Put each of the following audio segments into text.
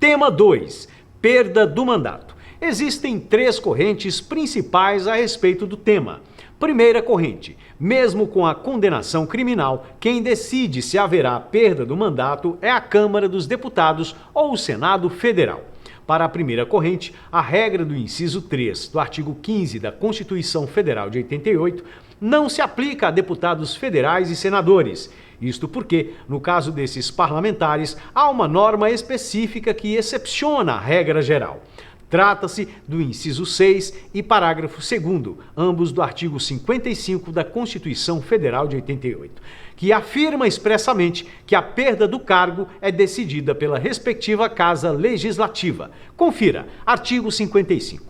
Tema 2. Perda do mandato. Existem três correntes principais a respeito do tema. Primeira corrente: mesmo com a condenação criminal, quem decide se haverá perda do mandato é a Câmara dos Deputados ou o Senado Federal. Para a primeira corrente, a regra do inciso 3 do artigo 15 da Constituição Federal de 88 não se aplica a deputados federais e senadores. Isto porque, no caso desses parlamentares, há uma norma específica que excepciona a regra geral. Trata-se do inciso 6 e parágrafo 2º, ambos do artigo 55 da Constituição Federal de 88, que afirma expressamente que a perda do cargo é decidida pela respectiva Casa Legislativa. Confira, artigo 55.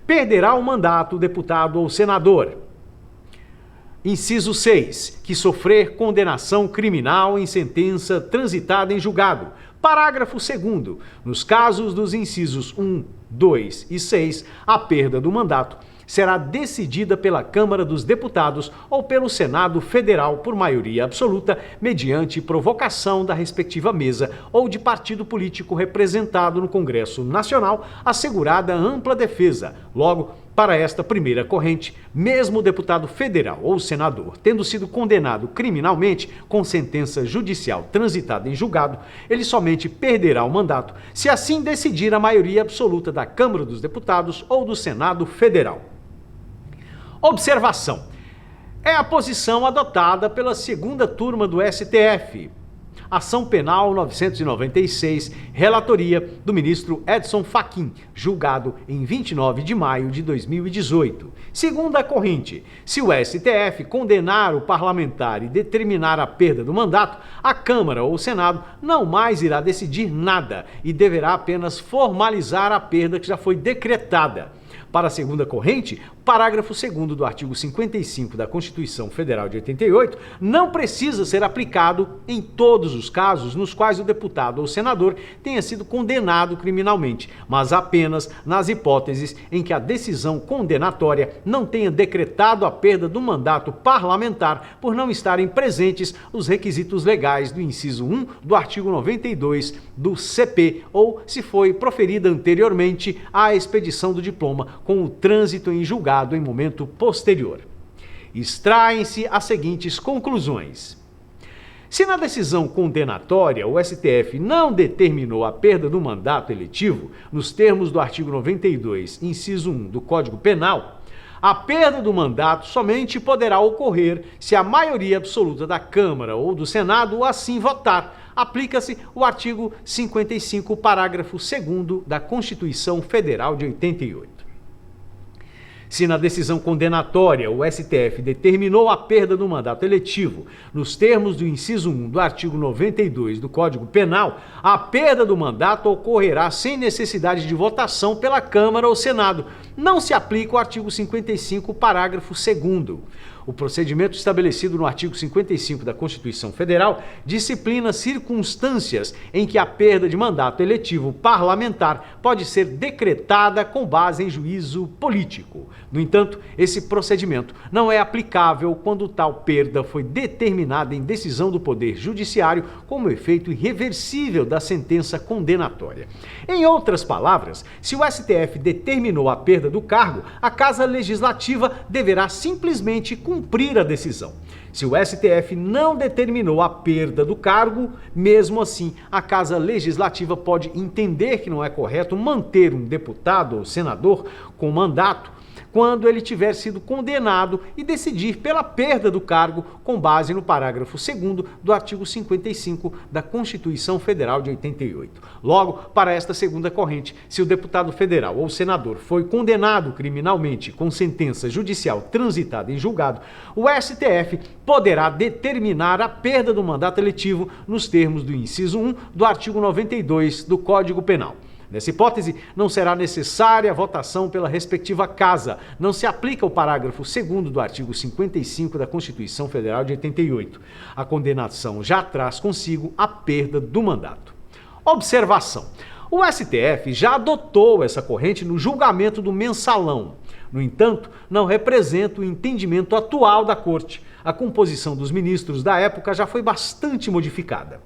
Perderá o mandato o deputado ou senador. Inciso 6, que sofrer condenação criminal em sentença transitada em julgado. Parágrafo 2º. Nos casos dos incisos 1, 2 e 6, a perda do mandato será decidida pela Câmara dos Deputados ou pelo Senado Federal por maioria absoluta, mediante provocação da respectiva mesa ou de partido político representado no Congresso Nacional, assegurada ampla defesa. Logo, para esta primeira corrente, mesmo o deputado federal ou senador tendo sido condenado criminalmente com sentença judicial transitada em julgado, ele somente perderá o mandato se assim decidir a maioria absoluta da Câmara dos Deputados ou do Senado Federal. Observação: é a posição adotada pela segunda turma do STF. Ação Penal 996, relatoria do ministro Edson Fachin, julgado em 29 de maio de 2018. Segunda corrente: se o STF condenar o parlamentar e determinar a perda do mandato, a Câmara ou o Senado não mais irá decidir nada e deverá apenas formalizar a perda que já foi decretada. Para a segunda corrente, parágrafo 2º do artigo 55 da Constituição Federal de 88 não precisa ser aplicado em todos os casos nos quais o deputado ou senador tenha sido condenado criminalmente, mas apenas nas hipóteses em que a decisão condenatória não tenha decretado a perda do mandato parlamentar por não estarem presentes os requisitos legais do inciso 1 do artigo 92 do CP ou se foi proferida anteriormente à expedição do diploma com o trânsito em julgado em momento posterior. Extraem-se as seguintes conclusões. Se na decisão condenatória o STF não determinou a perda do mandato eletivo, nos termos do artigo 92, inciso 1 do Código Penal, a perda do mandato somente poderá ocorrer se a maioria absoluta da Câmara ou do Senado assim votar. Aplica-se o artigo 55, parágrafo 2º da Constituição Federal de 88. Se na decisão condenatória o STF determinou a perda do mandato eletivo, nos termos do inciso 1 do artigo 92 do Código Penal, a perda do mandato ocorrerá sem necessidade de votação pela Câmara ou Senado. Não se aplica o artigo 55, parágrafo 2º. O procedimento estabelecido no artigo 55 da Constituição Federal disciplina circunstâncias em que a perda de mandato eletivo parlamentar pode ser decretada com base em juízo político. No entanto, esse procedimento não é aplicável quando tal perda foi determinada em decisão do Poder Judiciário como efeito irreversível da sentença condenatória. Em outras palavras, se o STF determinou a perda do cargo, a Casa Legislativa deverá simplesmente cumprir a decisão. Se o STF não determinou a perda do cargo, mesmo assim, a Casa Legislativa pode entender que não é correto manter um deputado ou senador com mandato quando ele tiver sido condenado e decidir pela perda do cargo com base no parágrafo 2º do artigo 55 da Constituição Federal de 88. Logo, para esta segunda corrente, se o deputado federal ou senador foi condenado criminalmente com sentença judicial transitada em julgado, o STF poderá determinar a perda do mandato eletivo nos termos do inciso 1 do artigo 92 do Código Penal. Nessa hipótese, não será necessária a votação pela respectiva casa. Não se aplica o parágrafo 2º do artigo 55 da Constituição Federal de 88. A condenação já traz consigo a perda do mandato. Observação: o STF já adotou essa corrente no julgamento do Mensalão. No entanto, não representa o entendimento atual da Corte. A composição dos ministros da época já foi bastante modificada.